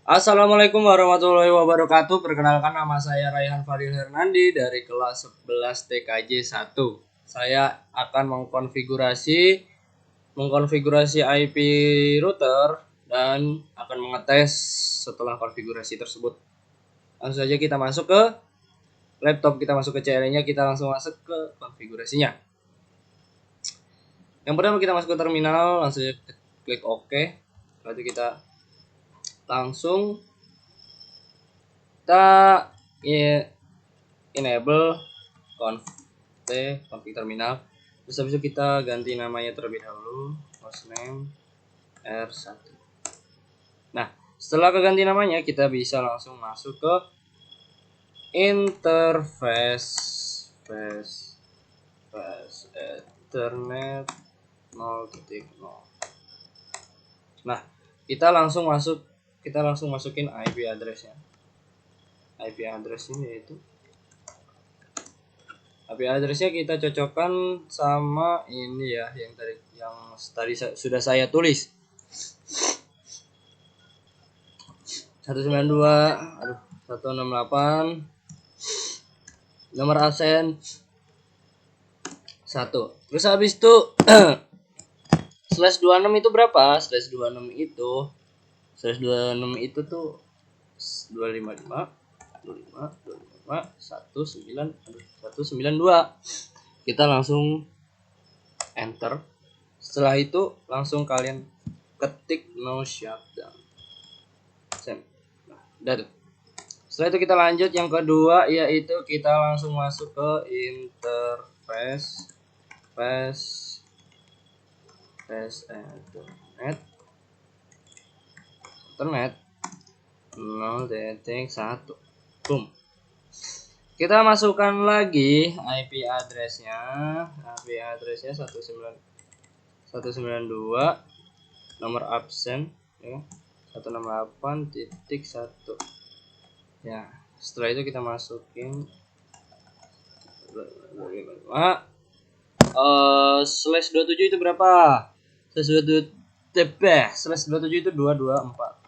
Assalamualaikum warahmatullahi wabarakatuh. Perkenalkan, nama saya Raihan Fadil Hernandi dari kelas 11 TKJ 1. Saya akan mengkonfigurasi IP router dan akan mengetes setelah konfigurasi tersebut. Langsung saja kita masuk ke laptop, kita masuk ke CLI-nya, kita langsung masuk ke konfigurasinya. Yang pertama kita masuk ke terminal, langsung saja klik OK. Lalu kita langsung enable config terminal. Terus habis itu kita ganti namanya terlebih dahulu, hostname R1. Nah, setelah keganti namanya, kita bisa langsung masuk ke interface Ethernet 0.0. Nah, kita langsung masukin IP address-nya. IP address-nya yaitu IP address-nya kita cocokkan sama ini ya, yang tadi sudah saya tulis. 168 nomor absen 1. Terus habis itu /26 itu berapa? /26 itu tuh 255 192. Kita langsung enter. Setelah itu langsung kalian ketik no shutdown. Nah, setelah itu kita lanjut yang kedua, yaitu kita langsung masuk ke interface Ethernet 0.1. Boom. Kita masukkan lagi IP address-nya. IP address-nya 192 nomor absen ya. 168.1. Ya, setelah itu kita masukin /27 itu berapa? /27 itu 224.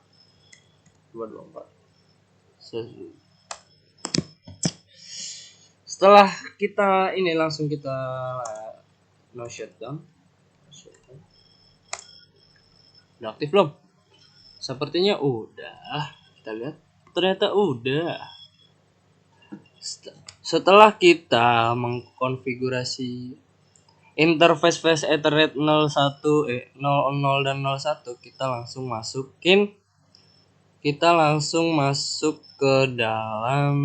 Setelah kita ini langsung kita no shutdown. Udah aktif belum? Sepertinya udah. Kita lihat. Ternyata udah. Setelah kita mengkonfigurasi interface Ethernet 00 dan 01, kita langsung masuk ke dalam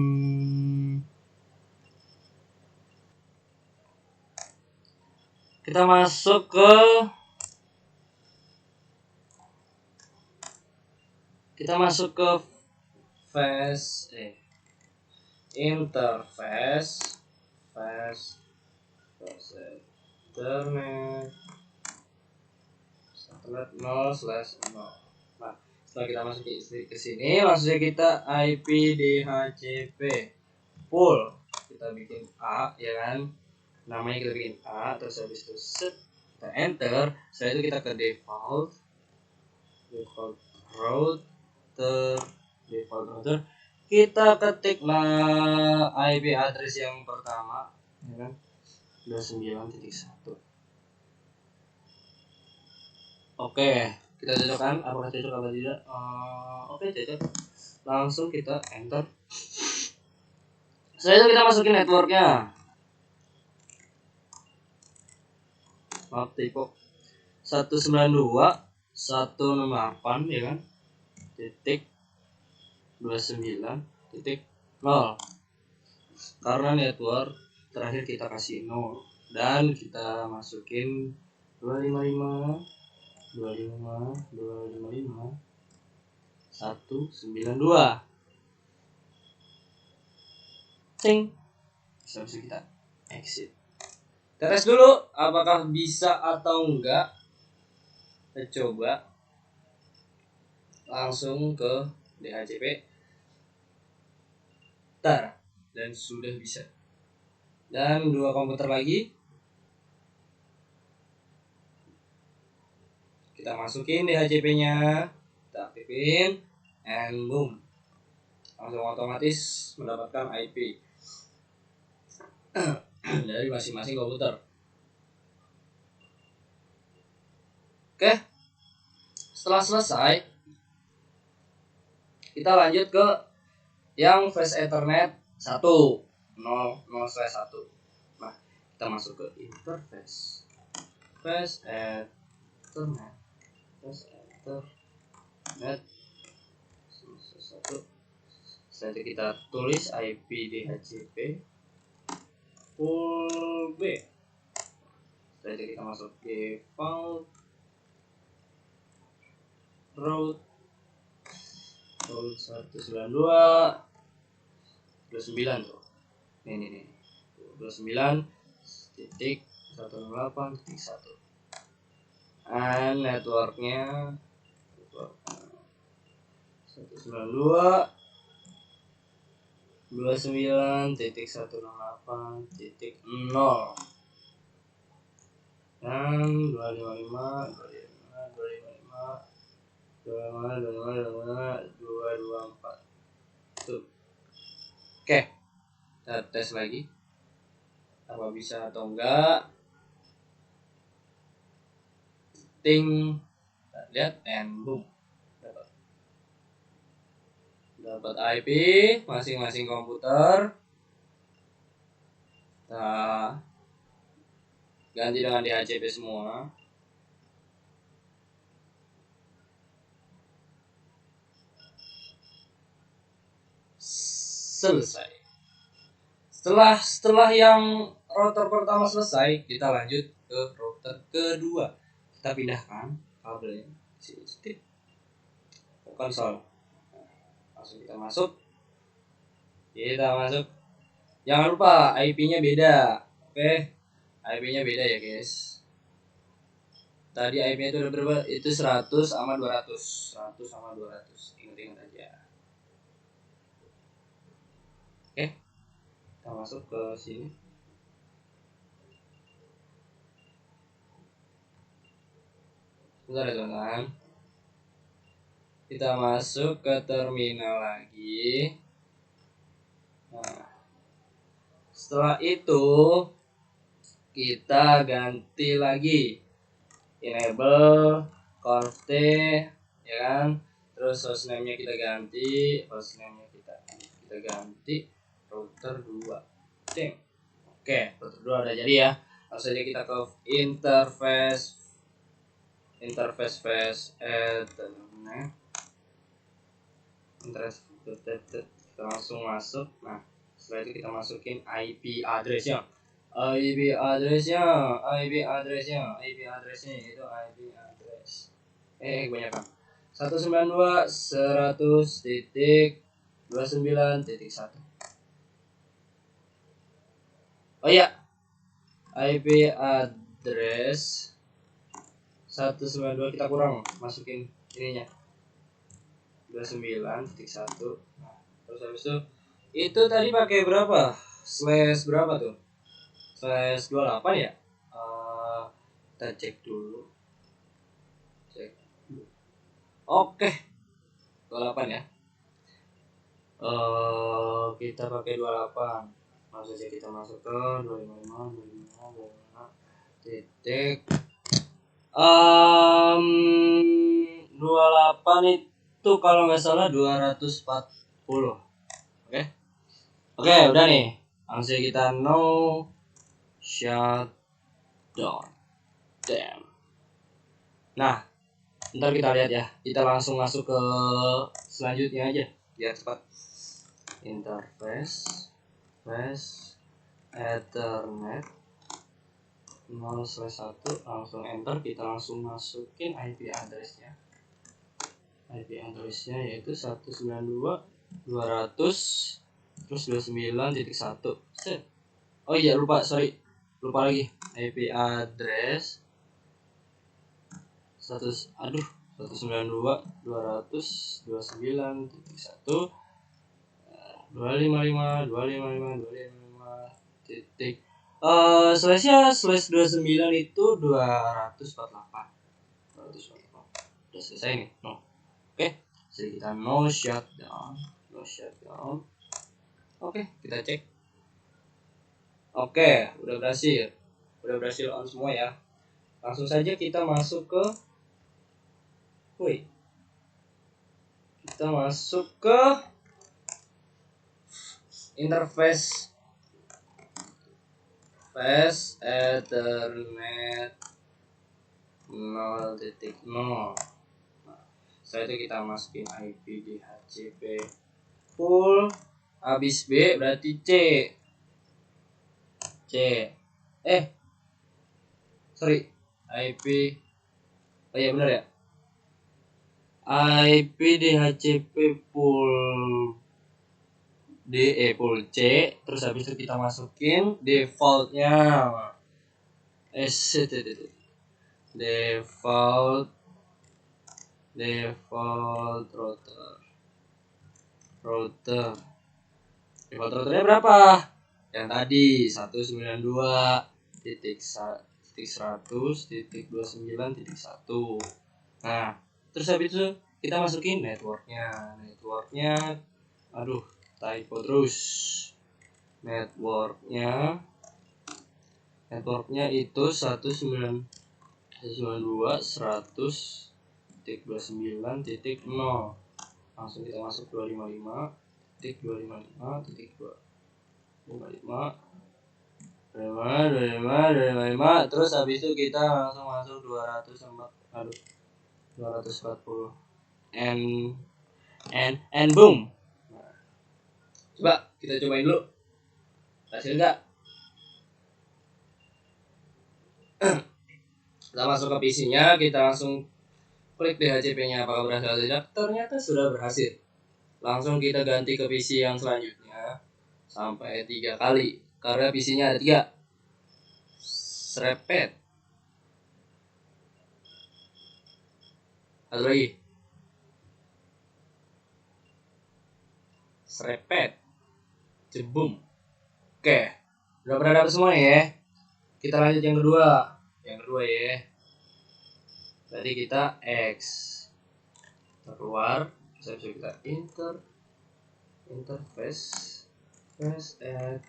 interface Ethernet 0/0. Nah, setelah kita masuk ke sini, langsung kita IP DHCP full. Kita bikin A, ya kan? Namanya kita bikin A, terus habis itu kita enter. Setelah itu kita ke default router. Kita ketiklah IP address yang pertama, ya kan? 29.1. Oke, kita cocokkan. Apakah cocok atau tidak? Oke, cocok. Langsung kita enter. Setelah itu kita masukin networknya. Maaf, typo. 192.168, ya kan? .29.0. Karena network terakhir kita kasih 0 dan kita masukin 255.192. Cing. Habis itu kita exit. Tes dulu apakah bisa atau enggak. Kita coba langsung ke DHCP. Dan sudah bisa. Dan 2 komputer lagi. Kita masukin DHCP-nya, kita aktifin. and boom, langsung otomatis mendapatkan IP dari masing-masing komputer. Oke, setelah selesai kita lanjut ke yang Flash Ethernet 1 0/1. Nah, kita masuk ke interface Flash Ethernet 1. Setelah itu kita tulis IP DHCP full B. Setelah itu kita masuk default route 192.29 tuh. Ini 29.168.1. And networknya 192.29.168.0 dan 254 tuh. Oke, kita tes lagi apa bisa atau enggak. Ting, lihat and boom, dapat IP masing-masing komputer. Kita ganti dengan DHCP semua. Selesai. Setelah yang router pertama selesai, kita lanjut ke router kedua. Kita pindahkan kabelnya sini ke konsol. Langsung kita masuk. Jangan lupa IP-nya beda. Oke, IP-nya beda ya guys. Tadi IP-nya itu udah berapa? Itu 100 sama 200. 100 sama 200. Ingat-ingat aja. Oke, kita masuk ke sini. Bentar ya teman-teman. Kita masuk ke terminal lagi. Nah, setelah itu kita ganti lagi enable conft ya kan, terus hostname-nya kita ganti router 2. Oke, router 2 udah jadi ya. Langsung aja kita ke interface Flash Ethernet. Kita langsung masuk. Nah, setelah itu kita masukin IP address-nya. IP address-nya itu IP address. Kebanyakan. 192.100.29.1. Oh iya, IP address 192 kita kurang masukin ininya 29.1. Nah, terus habis itu tadi pakai berapa? Slash berapa tuh? Slash 28 ya? Kita cek dulu. Oke, 28 ya. Kita pakai 28. Langsung saja kita masuk ke 255 titik 28 itu kalau nggak salah 240. Oke, udah nih. Langsung kita no shutdown. Damn. Nah, ntar kita lihat ya. Kita langsung masuk ke selanjutnya aja biar cepat. Interface Flash Ethernet 0/1, langsung enter. Kita langsung masukin IP address-nya. IP address-nya yaitu 192.200 terus 29.1. Oh iya, lupa lagi. IP address 192.200.29.1 titik slash 29 itu 248. Udah selesai nih. Oke, Jadi kita no shutdown. Oke, kita cek. Oke, udah berhasil on semua ya. Langsung saja kita masuk ke interface Ethernet 0.0. Setelah itu kita masukin IP DHCP full, habis B berarti C. Sorry, IP. Oh iya benar ya. IP DHCP full full C, terus habis itu kita masukin defaultnya. Default routernya berapa? Yang tadi 192.100.29.1. Nah, terus habis itu kita masukin networknya. Aduh, typo terus. Networknya itu 192.100.29.0. Langsung kita masuk 255.255.255, terus habis itu kita langsung masuk 240 and boom. Nah, coba kita cobain dulu, hasil enggak? Kita masuk ke PC-nya, kita langsung klik DHCP-nya apakah berhasil atau tidak. Ternyata sudah berhasil. Langsung kita ganti ke PC yang selanjutnya sampai 3 kali karena PC-nya ada 3. Serepet. Satu lagi. Serepet. Jebum. Oke, udah pada dapat semua ya. Kita lanjut yang kedua ya. Tadi kita X. Kita keluar, bisa kita interface at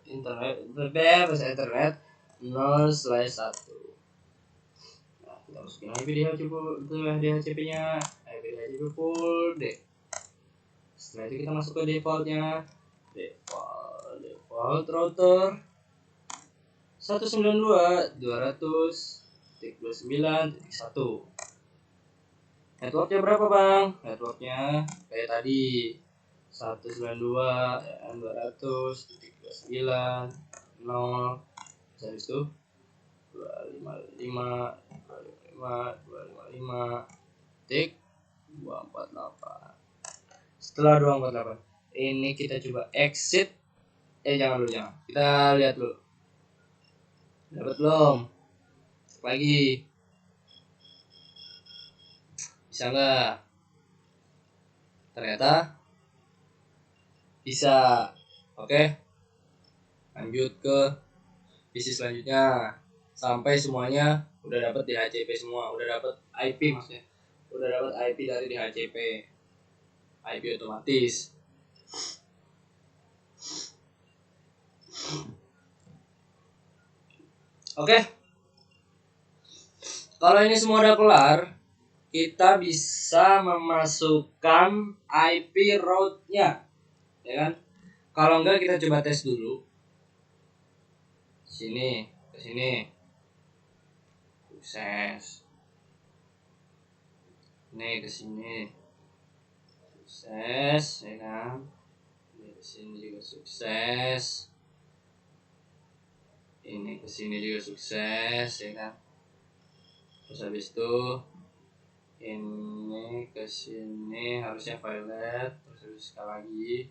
internet 0/1. Nah, kita masukin IP DHCP-nya, IP DHCP full D. Setelah itu kita masuk ke defaultnya, default router 192.200.29.1. Networknya berapa bang? Networknya kayak tadi 192.200.29.0. Habis itu 255.248. Setelah 248 ini kita coba exit. Jangan. Kita lihat dulu. Dapat belum? Lagi. Bisa nggak? Ternyata bisa. Oke. Lanjut ke PC selanjutnya. Sampai semuanya udah dapat DHCP semua, udah dapat IP maksudnya. Udah dapat IP dari DHCP. IP otomatis. Oke. Kalau ini semua udah kelar, kita bisa memasukkan IP route-nya. Ya kan? Kalau enggak kita coba tes dulu. Ke sini. Sukses. Ini ke sini. Sukses, ya kan? Ini ke sini juga sukses. Ini ke sini juga sukses, ya kan? Terus habis itu ini ke sini harusnya violet, terus sekali lagi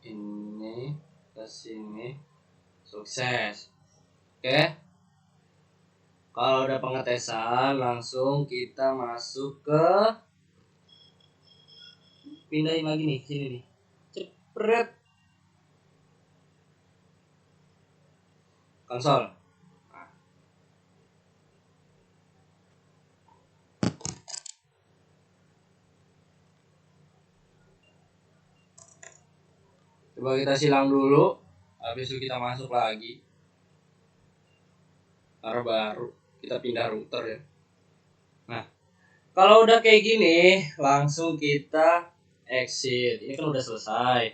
ini ke sini sukses. Oke. Kalau udah pengetesan, langsung kita masuk ke pindahin lagi nih sini nih. Cepret. Konsol. Nah. Coba kita silang dulu, habis itu kita masuk lagi. Karena baru kita pindah router ya. Nah, kalau udah kayak gini, langsung kita exit. Ini kan udah selesai.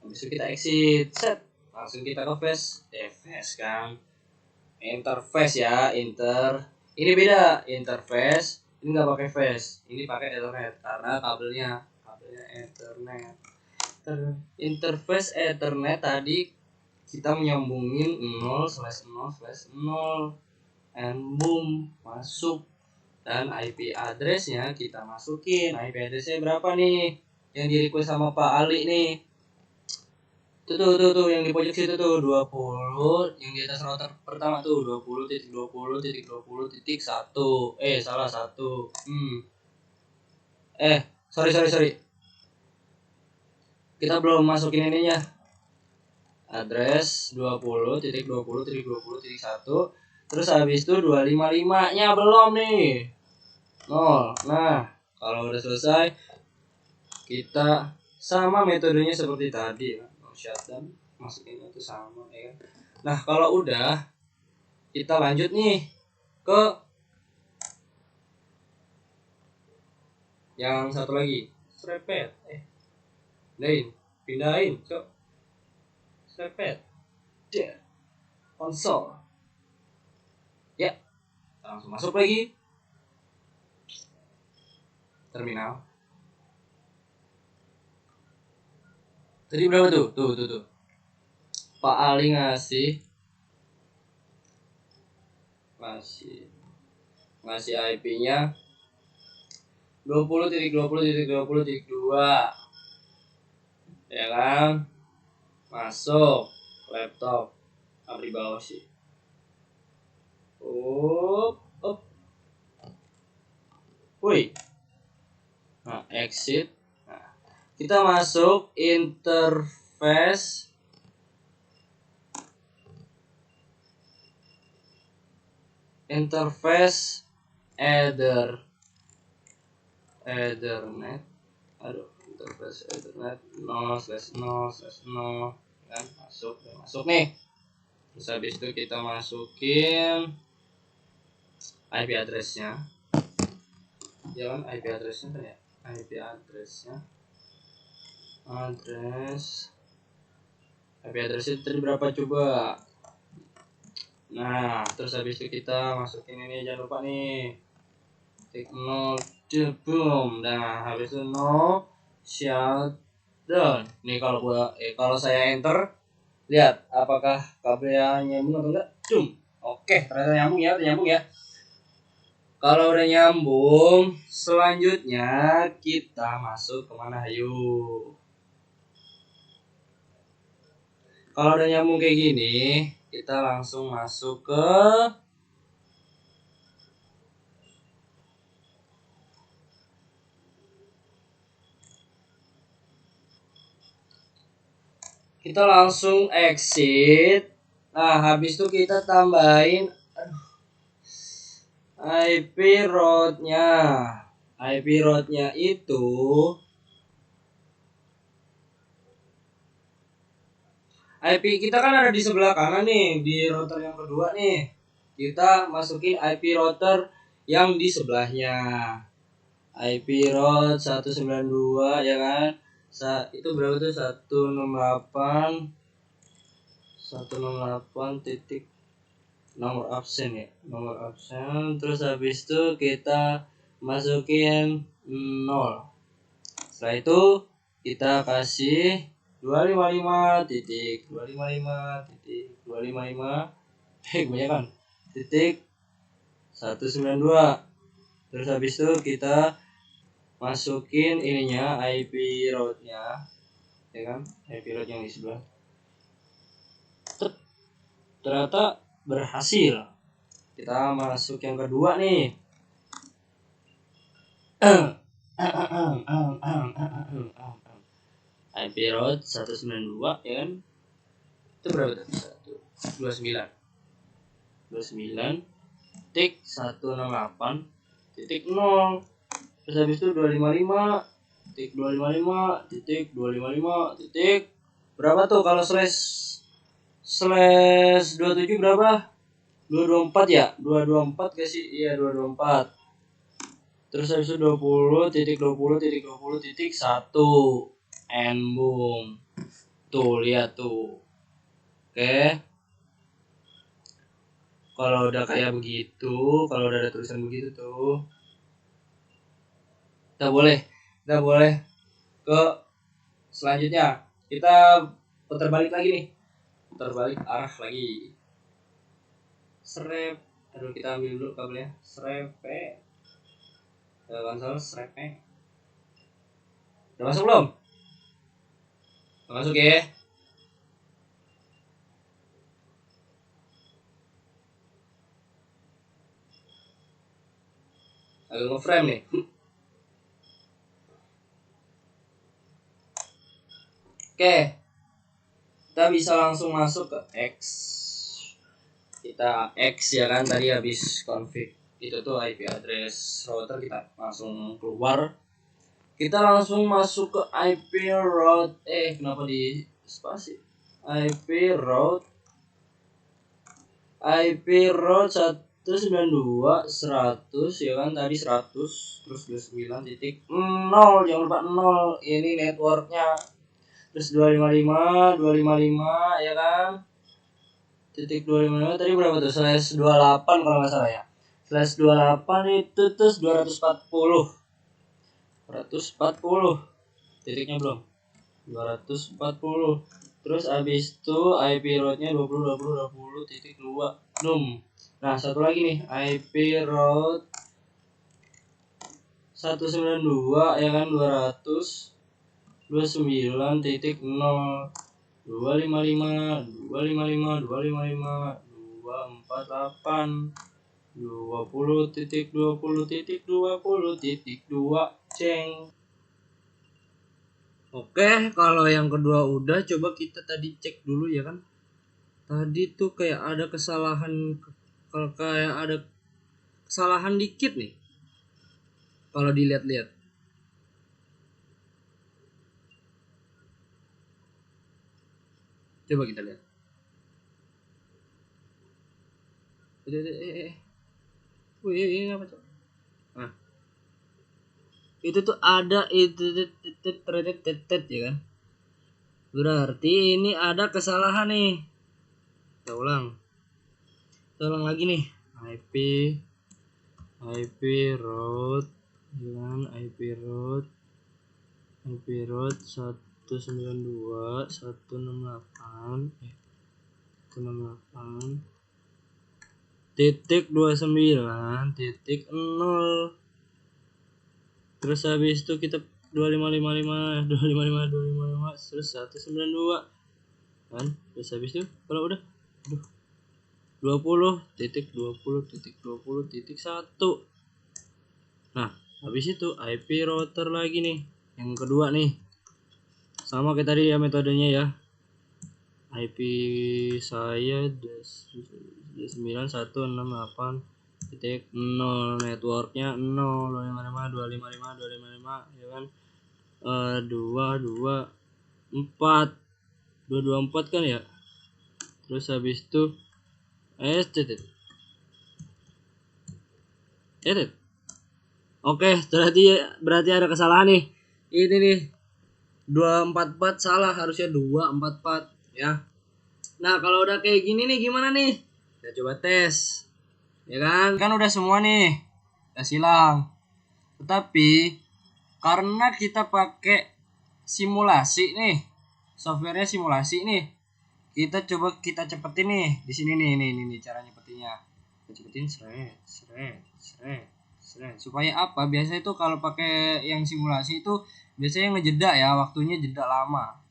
Habis itu kita exit, set. Langsung kita ke face kan. Interface ya, Ini beda, interface. Ini nggak pakai face, ini pakai Ethernet karena kabelnya Ethernet. Interface Ethernet tadi kita menyambungin 0/0/0 and boom masuk, dan IP addressnya kita masukin. IP addressnya berapa nih yang di request sama Pak Ali nih? Tuh yang di pojok situ tuh 20, yang di atas router pertama tuh 20.20.20.1. Salah satu. Sorry. Kita belum masukin ininya. Address 20.20.20.1. Terus habis itu 255-nya belum nih. 0. Nah, kalau udah selesai kita sama metodenya seperti tadi ya. Shutdown masukinnya itu sama ya kan. Nah, kalau udah kita lanjut nih ke yang satu lagi, strepet. Pindahin, cok. Strepet. Konsol. Ya, langsung masuk lagi. Terminal. Tadi berapa tuh? Tuh. Pak Ali ngasih IP-nya 20.20.20.2. Ya kan? Masuk laptop. Abri bawah sih. Woi. Nah, exit. Kita masuk interface Ethernet. Interface Ethernet 0/0/0 kan, masuk nih. Terus habis itu kita masukin IP addressnya. Ya kan, IP addressnya kan ya. IP addressnya tadi berapa coba? Nah, terus habis itu kita masukin ini, jangan lupa nih. Tik 0 boom. Nah, habis itu 0 shutdown. Nih kalau saya enter, lihat apakah kabelnya nyambung atau enggak? Oke, ternyata nyambung ya. Kalau udah nyambung, selanjutnya kita masuk kemana? Ayo. Kalau udah nyambung kayak gini, kita langsung masuk ke kita langsung exit. Nah, habis itu kita tambahin IP route-nya. IP route-nya itu IP kita kan ada di sebelah kanan nih, di router yang kedua nih. Kita masukin IP router yang di sebelahnya. IP route 192 ya kan. Itu berapa tuh? 168 titik nomor absen ya. Terus habis itu kita masukin 0. Setelah itu kita kasih 255.255.255 kebanyakan titik 192. Terus habis itu kita masukin ininya, IP route-nya ya kan, IP route yang di sebelah. Ternyata berhasil. Kita masuk yang kedua nih. IP route 192 ya kan. Itu berapa tuh? 29 titik 168 titik 0. Terus habis itu 255 titik 255 titik 255 titik Berapa tuh kalau slash 27 berapa? 224 ya? 224 gak sih? Iya 224. Terus habis itu 20.20.20.1 and boom. Tuh lihat tuh. Oke. Kalau udah kayak begitu, kalau udah ada tulisan begitu tuh, kita boleh ke selanjutnya. Kita putar balik lagi nih. Putar balik arah lagi. Serep. Aduh, kita ambil dulu kabelnya. Serep. Konsol serep. Udah masuk belum? Udah masuk ya. Agak nge-frame nih. Oke. Kita bisa langsung masuk ke X. Kita X ya kan, tadi habis config itu tuh IP address router, kita langsung keluar. Kita langsung masuk ke IP route. Kenapa di spasi? IP route 192.100 ya kan, tadi 100 terus 29.0, jangan lupa 0 ini networknya. Terus 255 ya kan, titik 255 tadi berapa tuh, slash 28 kalau nggak salah ya, slash 28 itu terus 240 titiknya belum, 240. Terus habis itu IP route-nya 20.20.20.2 Nah satu lagi nih, IP route 192 ya kan, 229.0 255 248 20.20.20.2 ceng. Oke, kalau yang kedua udah, coba kita tadi cek dulu ya kan. Tadi tuh kayak ada kesalahan, kalau kayak ada kesalahan dikit nih. Kalau dilihat-lihat. Coba kita lihat. Ini apa tuh? Nah, itu tuh ada itu ya kan. Berarti ini ada kesalahan nih. Kita ulang lagi nih. IP route dengan IP route 192.168 titik 29.0. terus habis itu kita 2555 terus 192 kan. Terus habis itu kalau udah 20.20.20.1. Nah habis itu IP router lagi nih, yang kedua nih, sama kayak tadi ya metodenya ya. IP saya 9168.0, networknya 0 255 ya kan, 224 kan ya. Terus habis itu oke, berarti ada kesalahan nih. Ini nih 244 salah, harusnya 244 ya. Nah kalau udah kayak gini nih gimana nih? Kita coba tes ya kan udah semua nih udah silang. Tetapi karena kita pakai simulasi nih, softwarenya simulasi nih, kita coba kita cepetin nih di sini nih cara nyepetinnya. Kita cepetin supaya apa? Biasanya itu kalau pakai yang simulasi itu biasanya ngejeda ya, waktunya jeda lama.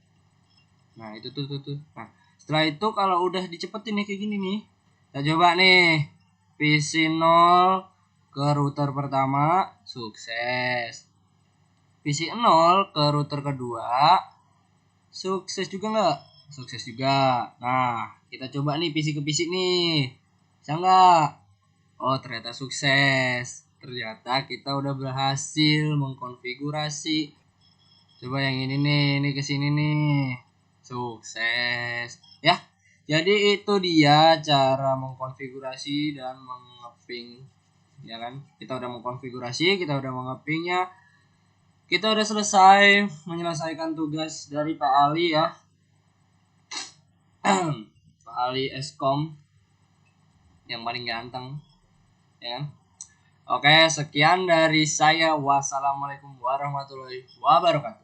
Nah itu tuh. Nah setelah itu kalau udah dicepetin nih kayak gini nih, kita coba nih PC 0 ke router pertama sukses, PC 0 ke router kedua sukses juga nggak? Sukses juga. Nah kita coba nih PC ke PC nih, bisa nggak? Oh ternyata sukses, ternyata kita udah berhasil mengkonfigurasi. Coba yang ini nih, ini kesini nih. Sukses ya. Jadi itu dia cara mengkonfigurasi dan mengeping, ya kan? Kita udah mengkonfigurasi, kita udah mengepingnya, kita udah selesai menyelesaikan tugas dari Pak Ali ya. Pak Ali Eskom yang paling ganteng, ya kan? Oke, sekian dari saya. Wassalamualaikum warahmatullahi wabarakatuh.